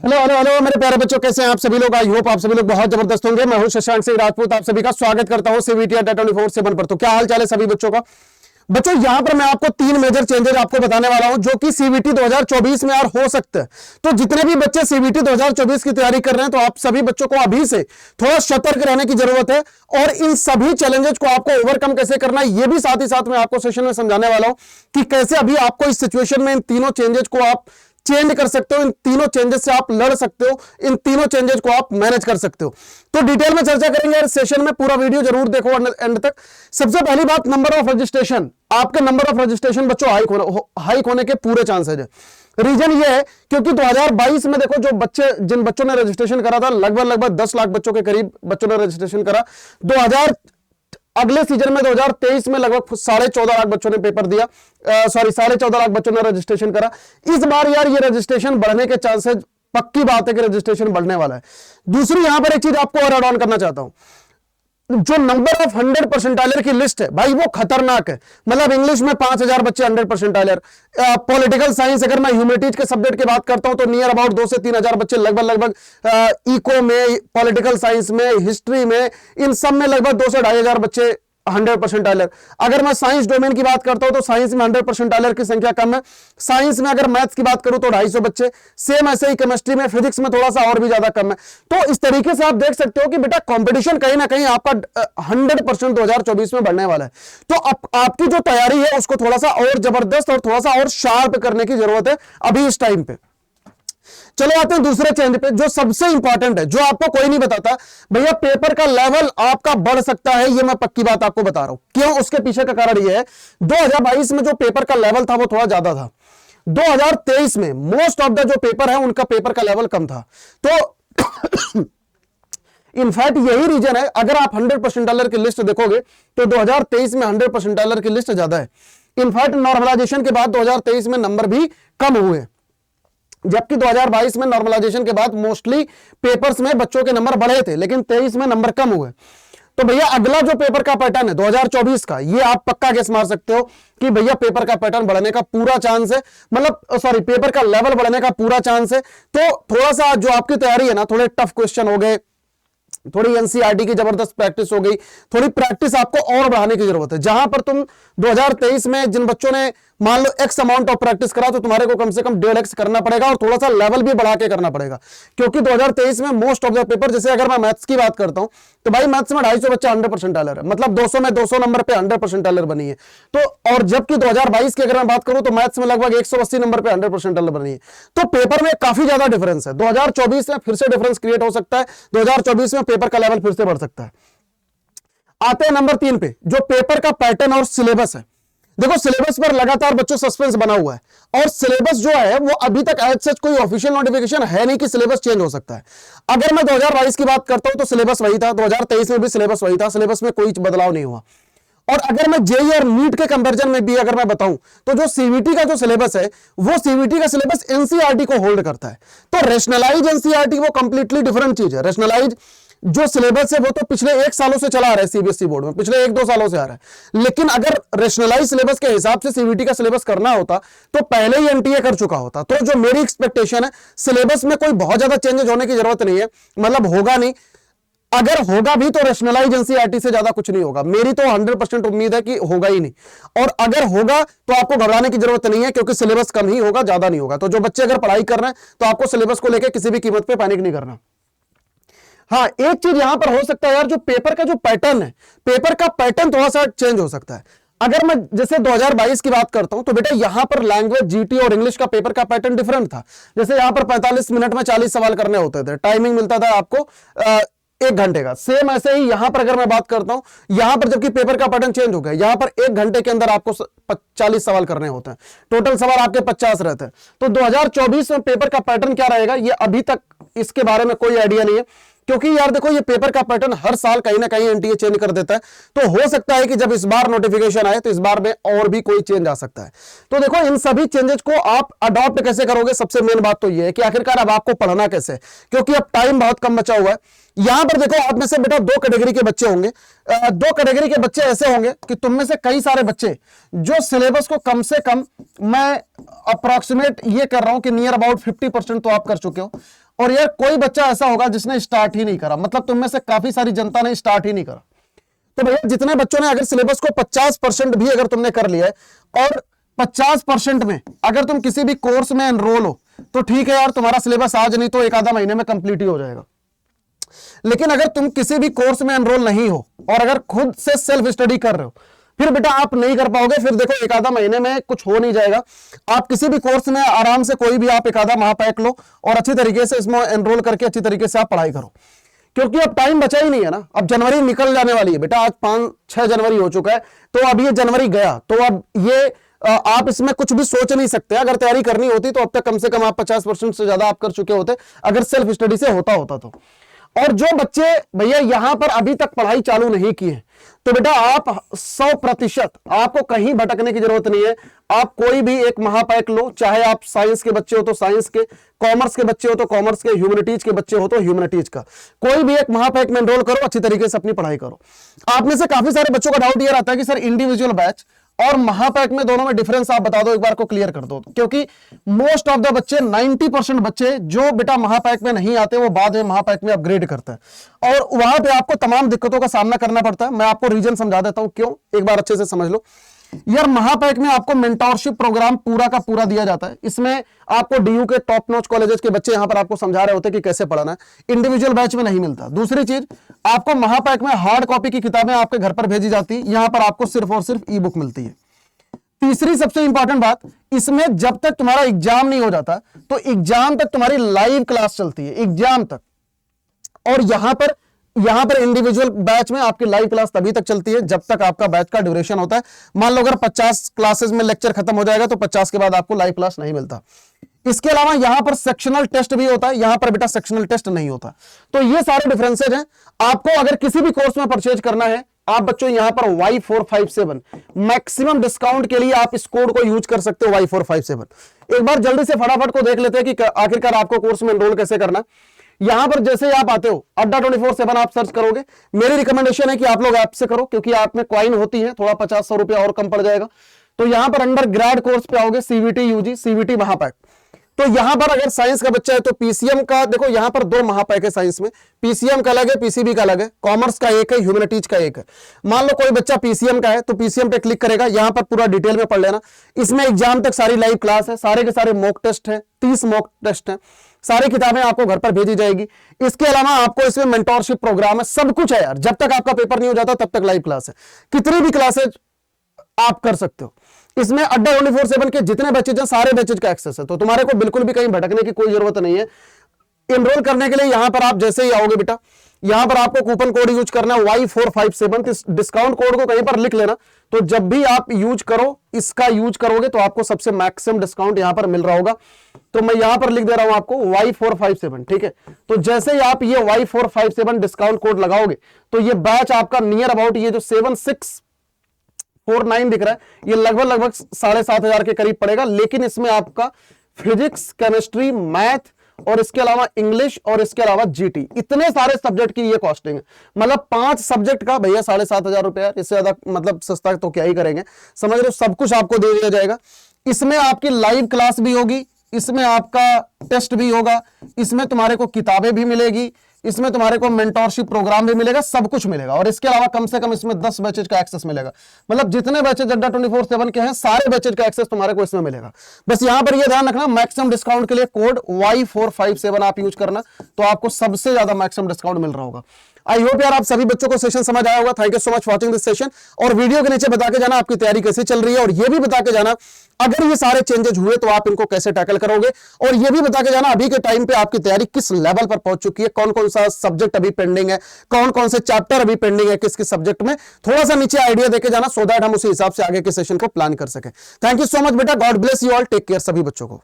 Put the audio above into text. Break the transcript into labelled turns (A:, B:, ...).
A: Hello hello hello मेरे प्यारे बच्चों, कैसे हैं आप सभी लोग। आई होप आप सभी लोग बहुत जबरदस्त होंगे। मैं हूं शशांक सिंह राजपूत, आप सभी का स्वागत करता हूं सीबीटी अड्डा 24/7 पर। तो क्या हाल चाल है सभी बच्चों का। बच्चों यहां पर मैं आपको 3 मेजर चेंजेस आपको बताने वाला हूं जो कि सीबीटी 2024 में यार हो सकते हैं। तो जितने भी बच्चे सीबीटी 2024 की तैयारी कर रहे हैं, तो आप सभी बच्चों को अभी से थोड़ा सतर्क रहने की जरूरत है और इन सभी चैलेंजेस को आपको ओवरकम कैसे करना है, ये भी साथ ही साथ मैं आपको सेशन में समझाने वाला हूं कि कैसे अभी आपको इस सिचुएशन में इन तीनों चेंजेस को आप चेंज कर सकते हो, इन तीनों चेंजेस से आप लड़ सकते हो, इन तीनों चेंजेस को आप मैनेज कर सकते हो। तो डिटेल में चर्चा करेंगे इस सेशन में, पूरा वीडियो जरूर देखो एंड तक। सबसे पहली बात, नंबर ऑफ रजिस्ट्रेशन। आपके नंबर ऑफ रजिस्ट्रेशन बच्चों हाइक होने के पूरे चांसेज है। रीजन ये है क्योंकि 2022 में देखो जो बच्चे, जिन बच्चों ने रजिस्ट्रेशन करा था, लगभग 10 लाख बच्चों के करीब बच्चों ने रजिस्ट्रेशन करा। अगले सीजन में 2023 में लगभग 14.5 लाख बच्चों ने पेपर दिया, 14.5 लाख बच्चों ने रजिस्ट्रेशन करा। इस बार यार ये रजिस्ट्रेशन बढ़ने के चांसेस, पक्की बात है कि रजिस्ट्रेशन बढ़ने वाला है। दूसरी यहां पर एक चीज आपको और ऐड ऑन करना चाहता हूं, जो नंबर ऑफ 100 परसेंटाइलर की लिस्ट है भाई, वो खतरनाक है। मतलब इंग्लिश में 5000 बच्चे 100 परसेंटाइलर, पॉलिटिकल साइंस अगर मैं ह्यूमैनिटीज के सब्जेक्ट की बात करता हूं तो नियर अबाउट 2 से 3000 बच्चे लगभग इको में, पॉलिटिकल साइंस में, हिस्ट्री में, इन सब में लगभग 2 से 2500 बच्चे 100 परसेंटाइलर। अगर मैं साइंस डोमेन की बात करता हूं तो साइंस में 100 परसेंटाइलर की संख्या कम है। साइंस में अगर मैथ्स की बात करूं तो 250 बच्चे, सेम ऐसे ही केमिस्ट्री में, फिजिक्स में थोड़ा सा और भी ज्यादा कम है। तो इस तरीके से आप देख सकते हो कि बेटा कंपटीशन कहीं ना कहीं आपका 100% 2024 में बढ़ने वाला है। तो आपकी जो तैयारी है उसको थोड़ा सा और जबरदस्त और थोड़ा सा और शार्प करने की जरूरत है अभी इस टाइम पे। चलो आते हैं दूसरे चेंज पे, जो सबसे इंपॉर्टेंट है, जो आपको कोई नहीं बताता। भैया पेपर का लेवल आपका बढ़ सकता है, ये मैं पक्की बात आपको बता रहा हूं। क्यों? उसके पीछे का कारण ये है, 2022 में जो पेपर का लेवल था वो थोड़ा ज्यादा था। 2023 में मोस्ट ऑफ द जो पेपर है उनका पेपर का लेवल कम था। तो इनफैक्ट यही रीजन है, अगर आप 100 परसेंटाइलर की लिस्ट देखोगे तो 2023 में 100 परसेंटाइलर की लिस्ट ज्यादा है। इनफैक्ट नॉर्मलाइजेशन के बाद 2023 में नंबर भी कम हुए, जबकि 2022 में नॉर्मलाइजेशन के बाद मोस्टली पेपर्स में बच्चों के नंबर बढ़े थे, लेकिन 23 में नंबर कम हुए। तो भैया अगला जो पेपर का पैटर्न है 2024 का, ये आप पक्का गेस मार सकते हो कि भैया पेपर का पैटर्न बढ़ने का पूरा चांस है, मतलब सॉरी पेपर का लेवल बढ़ने का पूरा चांस है। तो थोड़ा सा जो आपकी तैयारी है ना, थोड़े टफ क्वेश्चन हो गए, थोड़ी एनसीईआरटी की जबरदस्त प्रैक्टिस हो गई, थोड़ी प्रैक्टिस आपको और बढ़ाने की जरूरत है। जहां पर तुम 2023 में जिन बच्चों ने मान लो एक्स अमाउंट ऑफ प्रैक्टिस करा, तो तुम्हारे को कम से कम 1.5x करना पड़ेगा और थोड़ा सा लेवल भी बढ़ा के करना पड़ेगा। क्योंकि 2023 में मोस्ट ऑफ द पेपर, जैसे अगर मैं मैथ्स की बात करता हूं तो भाई मैथ्स में 250 बच्चा 100 परसेंटाइलर है, मतलब 200 में 200 नंबर पे 100 परसेंटाइलर बनी है। तो और जबकि 2022 की अगर मैं बात करूं तो मैथ्स में लगभग 180 नंबर पे 100 परसेंटाइलर बनी है। तो पेपर में काफी ज्यादा डिफरेंस है। 2024 में फिर से डिफरेंस क्रिएट हो सकता है, 2024 में पेपर का लेवल फिर से बढ़ सकता है। आते हैं नंबर 3 पे, जो पेपर का पैटर्न और सिलेबस है। देखो सिलेबस पर लगातार बच्चों सस्पेंस बना हुआ है, और सिलेबस जो है वो अभी तक एज सच कोई ऑफिशियल नोटिफिकेशन है नहीं कि सिलेबस चेंज हो सकता है। अगर मैं 2022 की बात करता हूं तो सिलेबस वही था, 2023 में भी सिलेबस वही था, सिलेबस में कोई बदलाव नहीं हुआ। और अगर मैं जेईई और नीट के कंपैरिजन में भी अगर मैं बताऊं तो जो सीवीटी का जो सिलेबस है, वो सीवीटी का सिलेबस एनसीईआरटी को होल्ड करता है। तो रेशनलाइज एनसीईआरटी वो कंप्लीटली डिफरेंट चीज है। रेशनलाइज जो सिलेबस है वो तो पिछले 1 सालों से चला आ रहा है सीबीएसई बोर्ड में, पिछले 1-2 सालों से आ रहा है। लेकिन अगर रेशनलाइज सिलेबस के हिसाब से सीवीटी का सिलेबस करना होता तो पहले ही एनटीए कर चुका होता। तो जो मेरी एक्सपेक्टेशन है, सिलेबस में कोई बहुत ज्यादा चेंजेस होने की जरूरत नहीं है, मतलब होगा नहीं। अगर होगा भी तो रेशनलाइज एनसीईआरटी से ज्यादा कुछ नहीं होगा। मेरी तो 100% उम्मीद है कि होगा ही नहीं, और अगर होगा तो आपको घबराने की जरूरत नहीं है, क्योंकि सिलेबस कम ही होगा, ज्यादा नहीं होगा। तो जो बच्चे अगर पढ़ाई कर रहे हैं तो आपको सिलेबस को लेकर किसी भी कीमत पे पैनिक नहीं करना। हाँ, एक चीज यहां पर हो सकता है यार, जो पेपर का जो पैटर्न है, पेपर का पैटर्न थोड़ा सा चेंज हो सकता है। अगर मैं जैसे 2022 की बात करता हूं तो बेटा यहां पर लैंग्वेज, जीटी और इंग्लिश का पेपर का पैटर्न डिफरेंट था। जैसे यहां पर 45 मिनट में 40 सवाल करने होते थे, टाइमिंग मिलता था आपको 1 घंटे का। सेम ऐसे ही यहां पर अगर मैं बात करता हूं, यहां पर जबकि पेपर का पैटर्न चेंज हो गया, यहां पर 1 घंटे के अंदर आपको 40 सवाल करने होते हैं, टोटल सवाल आपके 50 रहते हैं। तो 2024 में पेपर का पैटर्न क्या रहेगा, ये अभी तक इसके बारे में कोई आइडिया नहीं है, क्योंकि यार देखो ये पेपर का पैटर्न हर साल कहीं ना कहीं एनटीए चेंज कर देता है। तो हो सकता है कि जब इस बार नोटिफिकेशन आए तो इस बार में और भी कोई चेंज आ सकता है। तो देखो इन सभी चेंजेस को आप अडॉप्ट कैसे करोगे, सबसे मेन बात तो ये है कि आखिरकार अब आपको पढ़ना कैसे, क्योंकि अब टाइम बहुत कम बचा हुआ है। यहां पर देखो आप में से बेटा 2 कैटेगरी के बच्चे होंगे। 2 कैटेगरी के बच्चे ऐसे होंगे कि तुम में से कई सारे बच्चे जो सिलेबस को कम से कम, मैं अप्रोक्सीमेट ये कर रहा हूं कि नियर अबाउट 50% तो आप कर चुके हो, और यार कोई बच्चा ऐसा होगा जिसने स्टार्ट ही नहीं करा, मतलब तुम में से काफी सारी जनता ने स्टार्ट ही नहीं करा। तो भैया जितने बच्चों ने अगर सिलेबस को 50% भी अगर तुमने कर लिया है और 50% में अगर तुम किसी भी कोर्स में एनरोल हो तो ठीक है यार, तुम्हारा सिलेबस आज नहीं तो एक आधा महीने में कंप्लीट ही हो जाएगा। लेकिन अगर तुम किसी भी कोर्स में एनरोल नहीं हो और अगर खुद से सेल्फ स्टडी कर रहे हो, फिर बेटा आप नहीं कर पाओगे। फिर देखो एक आधा महीने में कुछ हो नहीं जाएगा। आप किसी भी कोर्स में आराम से कोई भी आप एक आधा माह पैक लो और अच्छी तरीके से इसमें एनरोल करके अच्छी तरीके से आप पढ़ाई करो, क्योंकि अब टाइम बचा ही नहीं है ना। अब जनवरी निकल जाने वाली है बेटा, आज 5-6 जनवरी हो चुका है, तो अब ये जनवरी गया, तो अब ये आप इसमें कुछ भी सोच नहीं सकते। अगर तैयारी करनी होती तो अब तक कम से कम आप 50% से ज्यादा आप कर चुके होते, अगर सेल्फ स्टडी से होता तो। और जो बच्चे भैया यहां पर अभी तक पढ़ाई चालू नहीं की है, तो बेटा आप 100% आपको कहीं भटकने की जरूरत नहीं है। आप कोई भी एक महापैक लो, चाहे आप साइंस के बच्चे हो तो साइंस के, कॉमर्स के बच्चे हो तो कॉमर्स के, ह्यूमैनिटीज के बच्चे हो तो ह्यूमैनिटीज का, कोई भी एक महापैक में एनरोल करो, अच्छी तरीके से अपनी पढ़ाई करो। आप में से काफी सारे बच्चों का डाउट ये रहता है कि सर इंडिविजुअल बैच और महापैक में दोनों में डिफरेंस आप बता दो, एक बार को क्लियर कर दो। क्योंकि मोस्ट ऑफ द बच्चे 90% बच्चे जो बेटा महापैक में नहीं आते वो बाद में महापैक में अपग्रेड करते हैं और वहां पे आपको तमाम दिक्कतों का सामना करना पड़ता है। मैं आपको रीजन समझा देता हूं क्यों, एक बार अच्छे से समझ लो। यार महापैक में आपको मेंटोरशिप प्रोग्राम पूरा का पूरा दिया जाता है। इसमें आपको डीयू के टॉप नॉच कॉलेजेस के बच्चे यहां पर आपको समझा रहे होते हैं कि कैसे पढ़ना है, इंडिविजुअल बैच में नहीं मिलता। दूसरी चीज, आपको महापैक में हार्ड कॉपी की किताबें आपके घर पर भेजी जाती है, यहां पर आपको सिर्फ और सिर्फ ई बुक मिलती है। तीसरी सबसे इंपॉर्टेंट बात, इसमें जब तक तुम्हारा एग्जाम नहीं हो जाता तो एग्जाम तक तुम्हारी लाइव क्लास चलती है, एग्जाम तक। और यहां पर इंडिविजुअल बैच में आपकी लाइव क्लास तभी तक चलती है जब तक आपका बैच का ड्यूरेशन होता है। मान लो अगर 50 क्लासेस में लेक्चर खत्म हो जाएगा तो 50 के बाद आपको लाइव क्लास नहीं मिलता। इसके अलावा यहां पर सेक्शनल टेस्ट भी होता है, यहां पर बेटा सेक्शनल टेस्ट नहीं होता। तो ये सारे डिफरेंसेज हैं। आपको अगर किसी भी कोर्स में परचेज करना है, आप बच्चों यहां पर Y457 मैक्सिमम डिस्काउंट के लिए आप इस कोड को यूज कर सकते हो, Y457। एक बार जल्दी से फटाफट को देख लेते हैं कि आखिरकार आपको कोर्स में एनरोल कैसे करना। यहां पर जैसे ही आप आते हो अड्डा 24/7 आप सर्च करोगे। मेरी रिकमेंडेशन है कि आप लोग ऐप से करो, क्योंकि ऐप में कॉइन होती है, थोड़ा 50-100 रुपया और कम पड़ जाएगा। तो यहां पर अंडर ग्रेड कोर्स पे आओगे, CVT UG CVT महापैक। तो यहां पर अगर साइंस का बच्चा है तो PCM का, देखो यहां पर 2 महापैक है साइंस में, PCM का अलग है, PCB का अलग है, कॉमर्स का एक है, ह्यूमैनिटीज का एक है। मान लो कोई बच्चा PCM का है तो PCM पे क्लिक करेगा, यहां पर पूरा डिटेल में पढ़ लेना। इसमें एग्जाम तक सारी लाइव क्लास है, सारे के सारे मॉक टेस्ट है, 30 मॉक टेस्ट है, सारी किताबें आपको घर पर भेजी जाएगी। इसके अलावा आपको इसमें मेंटोरशिप प्रोग्राम है, सब कुछ है यार। जब तक आपका पेपर नहीं हो जाता तब तक लाइव क्लास है, कितनी भी क्लासेज आप कर सकते हो। इसमें अड्डा 24/7 के जितने बैचेज हैं सारे बैचेज का एक्सेस है, तो तुम्हारे को बिल्कुल भी कहीं भटकने की कोई जरूरत नहीं है। एनरोल करने के लिए यहां पर आप जैसे ही आओगे बेटा, यहां पर आपको कूपन कोड यूज करना है Y457। इस डिस्काउंट कोड को कहीं पर लिख लेना, तो जब भी आप यूज करो, इसका यूज करोगे तो आपको सबसे मैक्सिमम डिस्काउंट यहां पर मिल रहा होगा। तो मैं यहां पर लिख दे रहा हूं आपको Y457, ठीक है। तो जैसे ही आप ये Y457 डिस्काउंट कोड लगाओगे तो ये बैच आपका नियर अबाउट ये जो 7649 दिख रहा है, ये लगभग 7,500 के करीब पड़ेगा। लेकिन इसमें आपका फिजिक्स, केमिस्ट्री, मैथ और इसके अलावा इंग्लिश और इसके अलावा GT, इतने सारे सब्जेक्ट की ये कॉस्टिंग है। मतलब 5 सब्जेक्ट का भैया 7,500 रुपया, इससे ज्यादा मतलब सस्ता तो क्या ही करेंगे, समझ रहे हो। सब कुछ आपको दे दिया जाएगा। इसमें आपकी लाइव क्लास भी होगी, इसमें आपका टेस्ट भी होगा, इसमें तुम्हारे को किताबें भी मिलेगी, इसमें तुम्हारे को मेंटोरशिप प्रोग्राम भी मिलेगा, सब कुछ मिलेगा। और इसके अलावा कम से कम इसमें 10 बैचेज का एक्सेस मिलेगा। मतलब जितने बैचेज अड्डा 24/7 के हैं सारे बैचेज का एक्सेस तुम्हारे को इसमें मिलेगा। बस यहां पर ये ध्यान रखना, मैक्सिमम डिस्काउंट के लिए कोड Y457 आप यूज करना, तो आपको सबसे ज्यादा मैक्सिमम डिस्काउंट मिल रहा होगा। आई होप यार आप सभी बच्चों को सेशन समझ आया होगा। Thank you so much watching this session. और वीडियो के नीचे बता के जाना आपकी तैयारी कैसे चल रही है, और ये भी बता के जाना अगर ये सारे चेंजेस हुए तो आप इनको कैसे टैकल करोगे, और ये भी बता के जाना अभी के टाइम पे आपकी तैयारी किस लेवल पर पहुंच चुकी है, कौन कौन सा सब्जेक्ट अभी पेंडिंग है, कौन कौन से चैप्टर अभी पेंडिंग है किस किस सब्जेक्ट में। थोड़ा सा नीचे आइडिया देके जाना, सो दैट हम उसी हिसाब से आगे के सेशन को प्लान कर सके। थैंक यू सो मच बेटा, god bless you all, take care सभी बच्चों को।